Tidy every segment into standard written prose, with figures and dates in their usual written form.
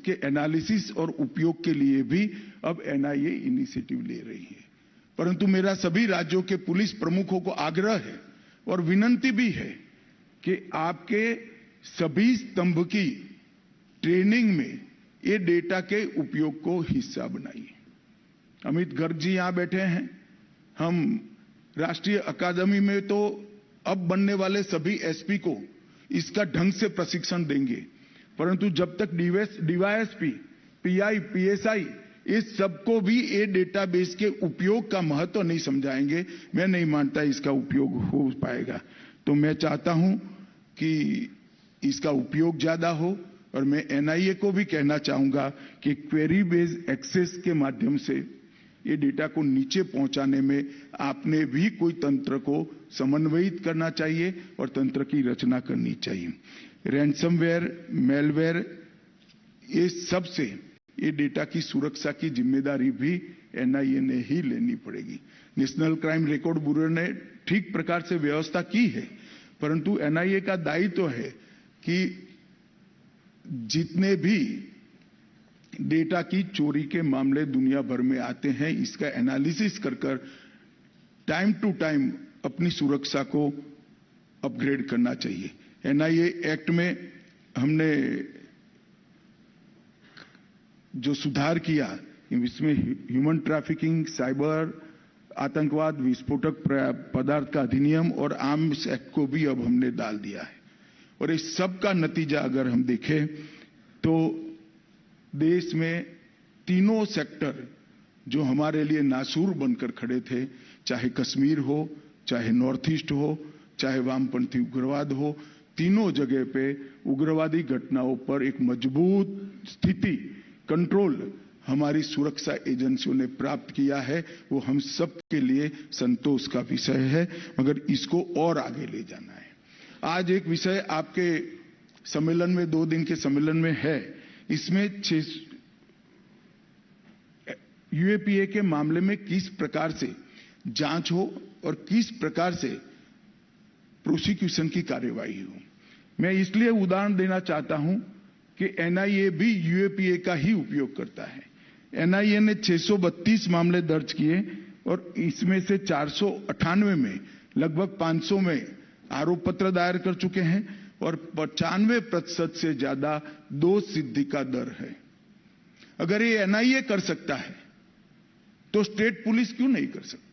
उसके एनालिसिस और उपयोग के लिए भी अब एनआईए इनिशिएटिव ले रही है। परंतु मेरा सभी राज्यों के पुलिस प्रमुखों को आग्रह है और विनंती भी है कि आपके सभी स्तंभ की ट्रेनिंग में ये डेटा के उपयोग को हिस्सा बनाइए। अमित गर्ग जी यहां बैठे हैं। हम राष्ट्रीय अकादमी में तो अब बनने वाले सभी एसपी को इसका ढंग से प्रशिक्षण देंगे, परंतु जब तक डीवाईएसपी, पीआई, पीएसआई इस सबको भी ये डेटाबेस के उपयोग का महत्व नहीं समझाएंगे, मैं नहीं मानता इसका उपयोग हो पाएगा। तो मैं चाहता हूं कि इसका उपयोग ज्यादा हो और मैं एनआईए को भी कहना चाहूंगा कि क्वेरी बेस्ड एक्सेस के माध्यम से ये डेटा को नीचे पहुंचाने में आपने भी कोई तंत्र को समन्वयित करना चाहिए और तंत्र की रचना करनी चाहिए। रैंसमवेयर, मेलवेयर, ये सब से ये डेटा की सुरक्षा की जिम्मेदारी भी एनआईए ने ही लेनी पड़ेगी। नेशनल क्राइम रिकॉर्ड ब्यूरो ने ठीक प्रकार से व्यवस्था की है, परंतु एनआईए का दायित्व है कि जितने भी डेटा की चोरी के मामले दुनिया भर में आते हैं, इसका एनालिसिस कर टाइम टू टाइम अपनी सुरक्षा को अपग्रेड करना चाहिए। एनआईए एक्ट में हमने जो सुधार किया, इसमें ह्यूमन ट्रैफिकिंग, साइबर, आतंकवाद, विस्फोटक पदार्थ का अधिनियम और आर्म्स एक्ट को भी अब हमने डाल दिया है। और इस सब का नतीजा अगर हम देखें तो देश में तीनों सेक्टर जो हमारे लिए नासूर बनकर खड़े थे, चाहे कश्मीर हो, चाहे नॉर्थ ईस्ट हो, चाहे वामपंथी उग्रवाद हो, तीनों जगह पे उग्रवादी घटनाओं पर एक मजबूत स्थिति, कंट्रोल हमारी सुरक्षा एजेंसियों ने प्राप्त किया है। वो हम सब के लिए संतोष का विषय है, मगर इसको और आगे ले जाना है। आज एक विषय आपके सम्मेलन में, 2 दिन के सम्मेलन में है, इसमें यूएपीए के मामले में किस प्रकार से जांच हो और किस प्रकार से प्रोसिक्यूशन की कार्यवाही हो। मैं इसलिए उदाहरण देना चाहता हूं कि एनआईए भी यूएपीए का ही उपयोग करता है। एनआईए ने 632 मामले दर्ज किए और इसमें से 498 में लगभग 500 में आरोप पत्र दायर कर चुके हैं और 95% से ज्यादा दोष सिद्धि का दर है। अगर ये एनआईए कर सकता है तो स्टेट पुलिस क्यों नहीं कर सकती?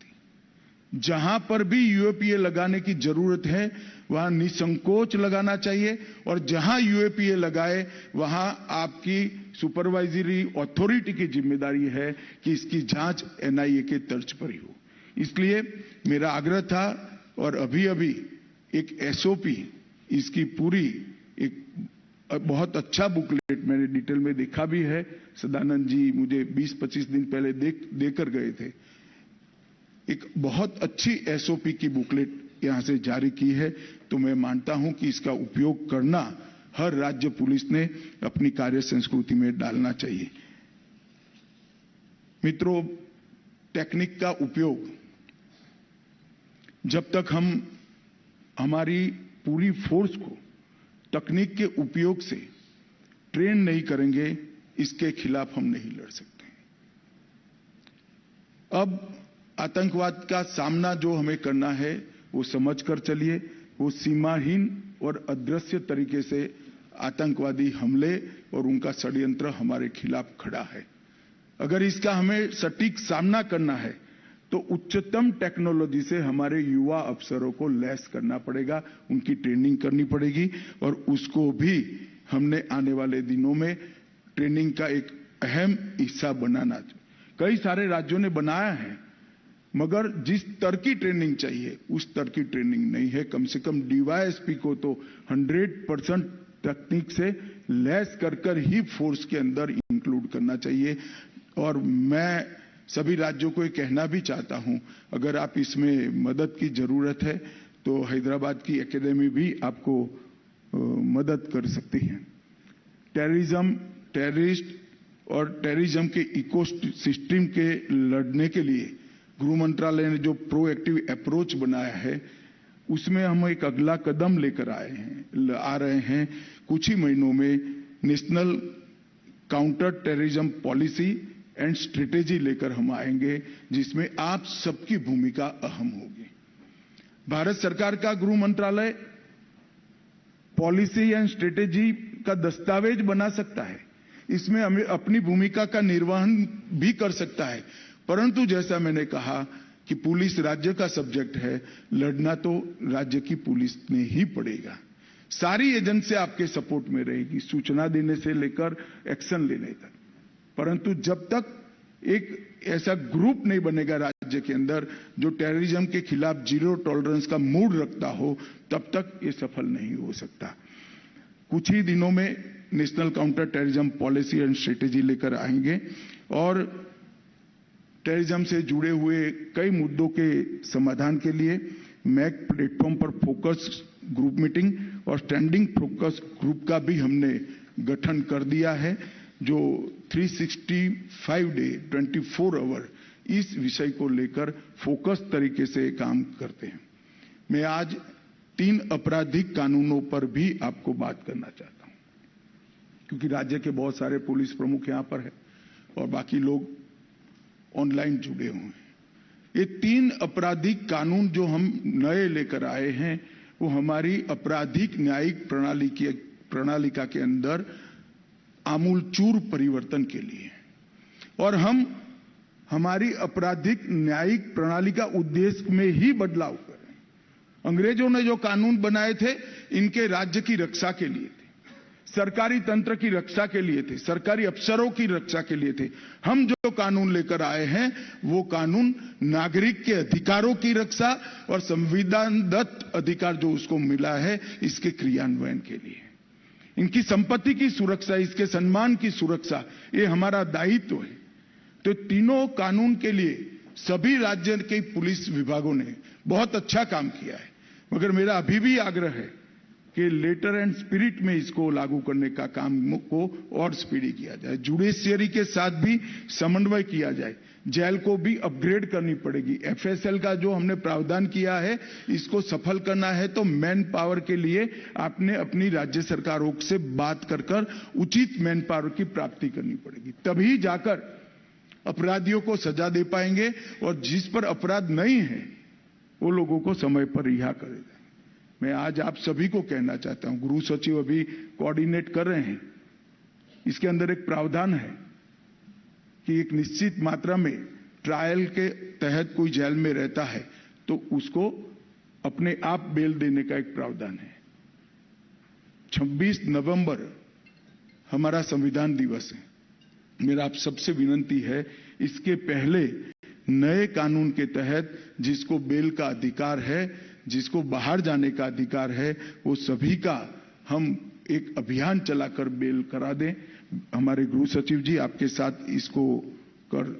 जहां पर भी यूएपीए लगाने की जरूरत है वहां निसंकोच लगाना चाहिए और जहां यूएपीए लगाए वहां आपकी सुपरवाइजरी अथॉरिटी की जिम्मेदारी है कि इसकी जांच एनआईए के तर्ज पर ही हो। इसलिए मेरा आग्रह था और अभी एक एसओपी, इसकी पूरी एक बहुत अच्छा बुकलेट मैंने डिटेल में देखा भी है। सदानंद जी मुझे 20-25 दिन पहले देकर गए थे। एक बहुत अच्छी एसओपी की बुकलेट यहां से जारी की है, तो मैं मानता हूं कि इसका उपयोग करना हर राज्य पुलिस ने अपनी कार्य संस्कृति में डालना चाहिए। मित्रों, टेक्निक का उपयोग जब तक हम हमारी पूरी फोर्स को तकनीक के उपयोग से ट्रेन नहीं करेंगे, इसके खिलाफ हम नहीं लड़ सकते। अब आतंकवाद का सामना जो हमें करना है वो समझकर चलिए। वो सीमाहीन और अदृश्य तरीके से आतंकवादी हमले और उनका षड्यंत्र हमारे खिलाफ खड़ा है। अगर इसका हमें सटीक सामना करना है तो उच्चतम टेक्नोलॉजी से हमारे युवा अफसरों को लैस करना पड़ेगा, उनकी ट्रेनिंग करनी पड़ेगी और उसको भी हमने आने वाले दिनों में ट्रेनिंग का एक अहम हिस्सा बनाना चाहिए। कई सारे राज्यों ने बनाया है, मगर जिस स्तर की ट्रेनिंग चाहिए उस स्तर की ट्रेनिंग नहीं है। कम से कम डीवाईएसपी को तो 100% तकनीक से लैस कर ही फोर्स के अंदर इंक्लूड करना चाहिए। और मैं सभी राज्यों को ये कहना भी चाहता हूं, अगर आप इसमें मदद की जरूरत है तो हैदराबाद की एकेडमी भी आपको मदद कर सकती है। टेररिज्म, टेररिस्ट और टेररिज्म के इकोसिस्टम के लड़ने के लिए गृह मंत्रालय ने जो प्रोएक्टिव अप्रोच बनाया है, उसमें हम एक अगला कदम लेकर आ रहे हैं। कुछ ही महीनों में national counter terrorism policy and strategy लेकर हम आएंगे, जिसमें आप सबकी भूमिका अहम होगी। भारत सरकार का गृह मंत्रालय पॉलिसी एंड स्ट्रेटेजी का दस्तावेज बना सकता है, इसमें हमें अपनी भूमिका का निर्वहन भी कर सकता है, परंतु जैसा मैंने कहा कि पुलिस राज्य का सब्जेक्ट है, लड़ना तो राज्य की पुलिस ने ही पड़ेगा। सारी एजेंसी आपके सपोर्ट में रहेगी, सूचना देने से लेकर एक्शन लेने तक। परंतु जब तक एक ऐसा ग्रुप नहीं बनेगा राज्य के अंदर जो टेररिज्म के खिलाफ जीरो टॉलरेंस का मूड रखता हो, तब तक ये सफल नहीं हो सकता। कुछ ही दिनों में national counter terrorism policy and strategy लेकर आएंगे और टेररिज्म से जुड़े हुए कई मुद्दों के समाधान के लिए मैक प्लेटफॉर्म पर फोकस ग्रुप मीटिंग और स्टैंडिंग फोकस ग्रुप का भी हमने गठन कर दिया है, जो 365 डे 24 आवर इस विषय को लेकर फोकस तरीके से काम करते हैं। मैं आज 3 आपराधिक कानूनों पर भी आपको बात करना चाहता हूं, क्योंकि राज्य के बहुत सारे पुलिस प्रमुख यहां पर है और बाकी लोग ऑनलाइन जुड़े हुए हैं। ये 3 आपराधिक कानून जो हम नए लेकर आए हैं, वो हमारी आपराधिक न्यायिक प्रणालिका के अंदर आमूलचूर परिवर्तन के लिए, और हम हमारी आपराधिक न्यायिक प्रणाली का उद्देश्य में ही बदलाव करें। अंग्रेजों ने जो कानून बनाए थे, इनके राज्य की रक्षा के लिए थे, सरकारी तंत्र की रक्षा के लिए थे, सरकारी अफसरों की रक्षा के लिए थे। हम जो कानून लेकर आए हैं, वो कानून नागरिक के अधिकारों की रक्षा और संविधानदत्त अधिकार जो उसको मिला है, इसके क्रियान्वयन के लिए, इनकी संपत्ति की सुरक्षा, इसके सम्मान की सुरक्षा, ये हमारा दायित्व है। तो तीनों कानून के लिए सभी राज्य के पुलिस विभागों ने बहुत अच्छा काम किया है, मगर मेरा अभी भी आग्रह है कि लेटर एंड स्पिरिट में इसको लागू करने का काम को और स्पीडी किया जाए, जुडिशियरी के साथ भी समन्वय किया जाए, जेल को भी अपग्रेड करनी पड़ेगी। एफएसएल का जो हमने प्रावधान किया है, इसको सफल करना है तो मैन पावर के लिए आपने अपनी राज्य सरकारों से बात कर उचित मैन पावर की प्राप्ति करनी पड़ेगी, तभी जाकर अपराधियों को सजा दे पाएंगे और जिस पर अपराध नहीं है वो लोगों को समय पर रिहा करेगा। मैं आज आप सभी को कहना चाहता हूं, गृह सचिव अभी कोऑर्डिनेट कर रहे हैं, इसके अंदर एक प्रावधान है कि एक निश्चित मात्रा में ट्रायल के तहत कोई जेल में रहता है तो उसको अपने आप बेल देने का एक प्रावधान है। 26 नवंबर हमारा संविधान दिवस है। मेरा आप सबसे विनती है, इसके पहले नए कानून के तहत जिसको बेल का अधिकार है, जिसको बाहर जाने का अधिकार है, वो सभी का हम एक अभियान चलाकर बेल करा दें। हमारे गृह सचिव जी आपके साथ इसको कर